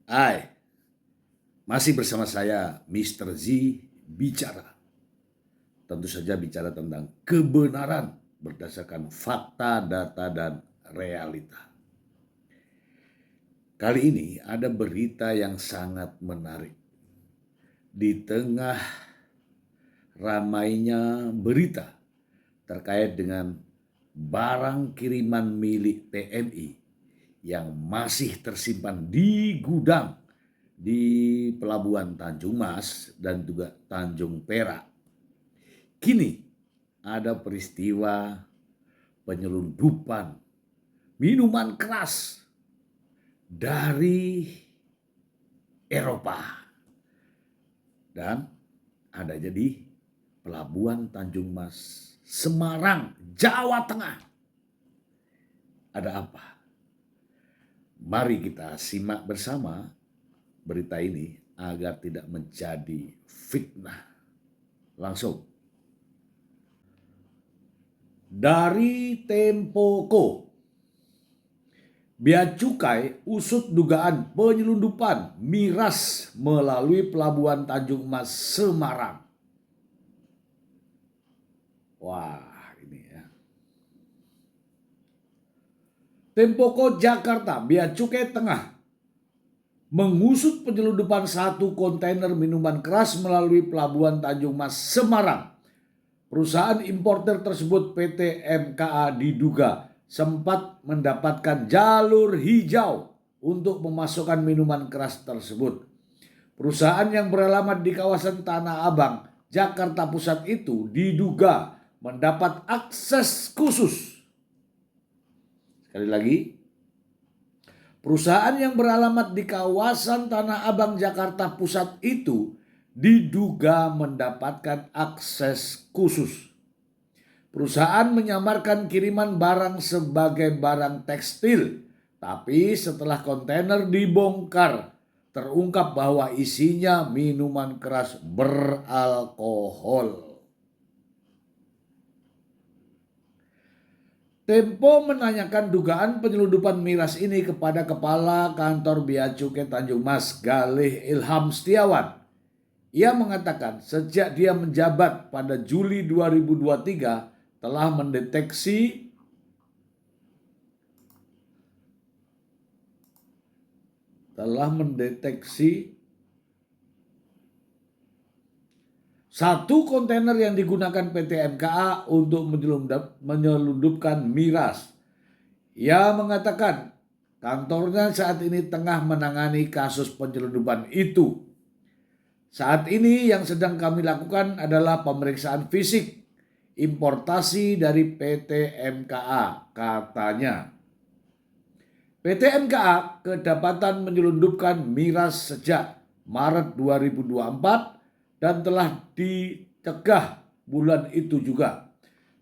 Hai, masih bersama saya Mr. Z bicara. Tentu saja bicara tentang kebenaran berdasarkan fakta, data, dan realita. Kali ini ada berita yang sangat menarik. Di tengah ramainya berita terkait dengan barang kiriman milik TNI yang masih tersimpan di gudang di Pelabuhan Tanjung Mas dan juga Tanjung Perak. Kini ada peristiwa penyelundupan minuman keras dari Eropa dan ada jadi Pelabuhan Tanjung Mas, Semarang, Jawa Tengah. Ada apa? Mari kita simak bersama berita ini agar tidak menjadi fitnah. Langsung. Dari Tempo.co, Bea Cukai usut dugaan penyelundupan miras melalui Pelabuhan Tanjung Mas, Semarang. Wah, ini ya. Tempo.co Jakarta, Bea Cukai Tengah mengusut penyelundupan satu kontainer minuman keras melalui Pelabuhan Tanjung Mas, Semarang. Perusahaan importer tersebut PT MKA diduga sempat mendapatkan jalur hijau untuk memasukkan minuman keras tersebut. Perusahaan yang beralamat di kawasan Tanah Abang, Jakarta Pusat itu diduga mendapat akses khusus. Sekali lagi, perusahaan yang beralamat di kawasan Tanah Abang, Jakarta Pusat itu diduga mendapatkan akses khusus. Perusahaan menyamarkan kiriman barang sebagai barang tekstil, tapi setelah kontainer dibongkar, terungkap bahwa isinya minuman keras beralkohol. Tempo menanyakan dugaan penyelundupan miras ini kepada Kepala Kantor Bea Cukai Tanjung Mas, Galih Ilham Setiawan. Ia mengatakan sejak dia menjabat pada Juli 2023 telah mendeteksi satu kontainer yang digunakan PT MKA untuk menyelundupkan miras. Ia mengatakan kantornya saat ini tengah menangani kasus penyelundupan itu. Saat ini yang sedang kami lakukan adalah pemeriksaan fisik importasi dari PT MKA, katanya. PT MKA kedapatan menyelundupkan miras sejak Maret 2024 dan telah dicegah bulan itu juga.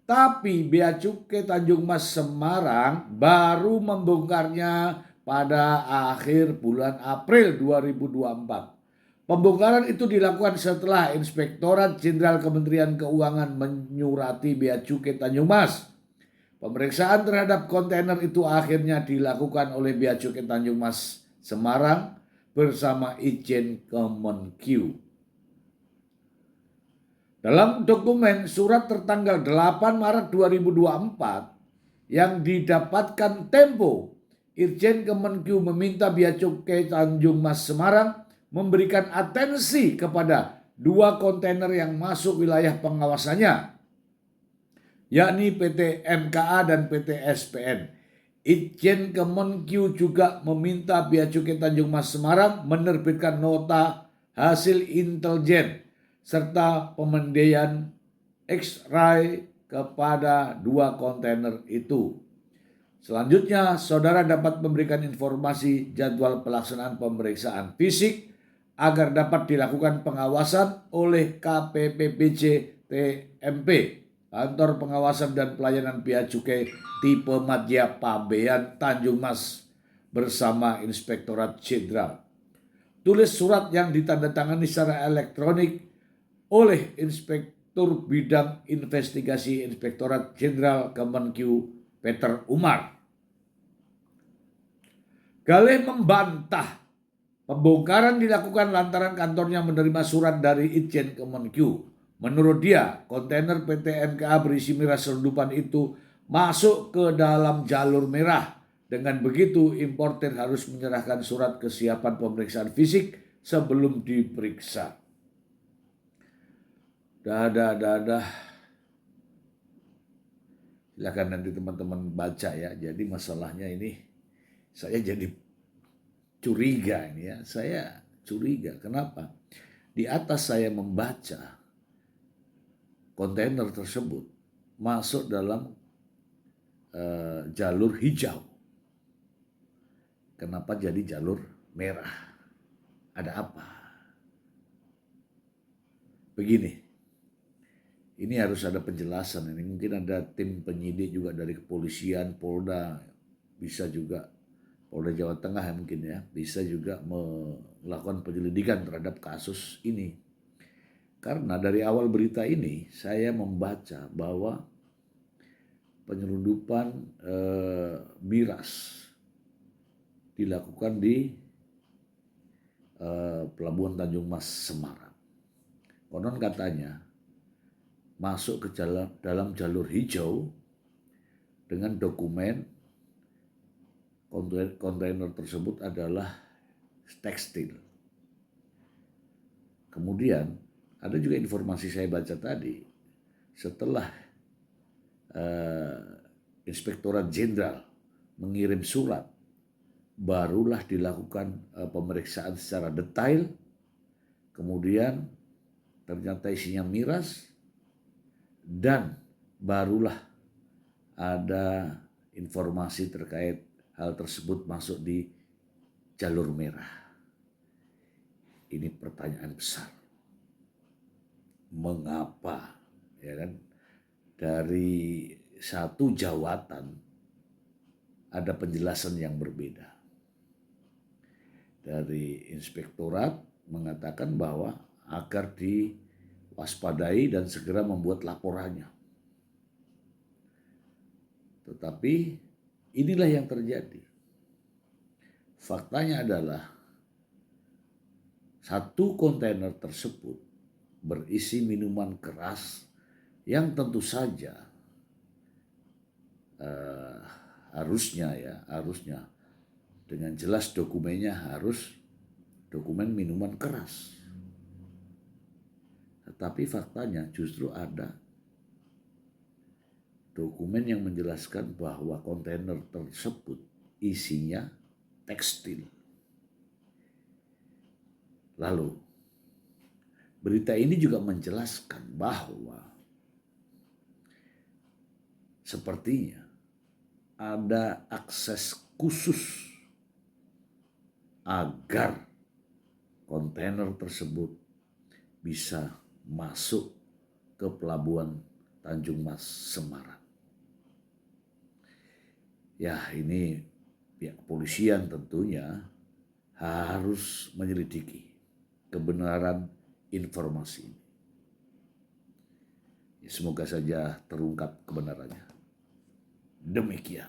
Tapi Bea Cukai Tanjung Mas Semarang baru membongkarnya pada akhir bulan April 2024. Pembongkaran itu dilakukan setelah Inspektorat Jenderal Kementerian Keuangan menyurati Bea Cukai Tanjung Mas. Pemeriksaan terhadap kontainer itu akhirnya dilakukan oleh Bea Cukai Tanjung Mas Semarang bersama Itjen Kemenq. Dalam dokumen surat tertanggal 8 Maret 2024 yang didapatkan Tempo, Itjen Kemenq meminta Bea Cukai Tanjung Mas Semarang memberikan atensi kepada dua kontainer yang masuk wilayah pengawasannya, yakni PT MKA dan PT SPN. Itjen Kemenq juga meminta Bea Cukai Tanjung Mas Semarang menerbitkan nota hasil intelijen serta pemandaian X-ray kepada dua kontainer itu. Selanjutnya, saudara dapat memberikan informasi jadwal pelaksanaan pemeriksaan fisik agar dapat dilakukan pengawasan oleh KPPBC TMP, Kantor Pengawasan dan Pelayanan Bea Cukai Tipe Madya Pabean Tanjung Mas bersama Inspektorat Jenderal. Tulis surat yang ditandatangani secara elektronik oleh Inspektur Bidang Investigasi Inspektorat Jenderal Kemenq Peter Umar. Galih membantah Pembongkaran dilakukan lantaran kantornya menerima surat dari Itjen Kemenkyu. Menurut dia, kontainer PT MKA berisi miras selundupan itu masuk ke dalam jalur merah. Dengan begitu, importer harus menyerahkan surat kesiapan pemeriksaan fisik sebelum diperiksa. Dadah. Silakan nanti teman-teman baca ya. Jadi masalahnya ini saya jadi curiga ini ya. Saya curiga. Kenapa? Di atas saya membaca kontainer tersebut masuk dalam jalur hijau. Kenapa jadi jalur merah? Ada apa? Begini, ini harus ada penjelasan. Ini mungkin ada tim penyidik juga dari kepolisian, Polda, bisa juga Polda Jawa Tengah mungkin ya, bisa juga melakukan penyelidikan terhadap kasus ini. Karena dari awal berita ini saya membaca bahwa penyelundupan miras dilakukan di Pelabuhan Tanjung Mas Semarang. Konon katanya masuk ke dalam jalur hijau dengan dokumen kontainer tersebut adalah tekstil. Kemudian ada juga informasi saya baca tadi, setelah Inspektorat Jenderal mengirim surat, barulah dilakukan pemeriksaan secara detail, kemudian ternyata isinya miras, dan barulah ada informasi terkait hal tersebut masuk di jalur merah. Ini pertanyaan besar. Mengapa? Ya kan? Dari satu jawatan ada penjelasan yang berbeda. Dari inspektorat mengatakan bahwa agar diwaspadai dan segera membuat laporannya. Tetapi inilah yang terjadi. Faktanya adalah satu kontainer tersebut berisi minuman keras yang tentu saja harusnya dengan jelas dokumennya harus dokumen minuman keras. Tetapi faktanya justru ada dokumen yang menjelaskan bahwa kontainer tersebut isinya tekstil. Lalu berita ini juga menjelaskan bahwa sepertinya ada akses khusus agar kontainer tersebut bisa masuk ke Pelabuhan Tanjung Mas Semarang. Ya, ini pihak kepolisian tentunya harus menyelidiki kebenaran informasi ini. Semoga saja terungkap kebenarannya. Demikian.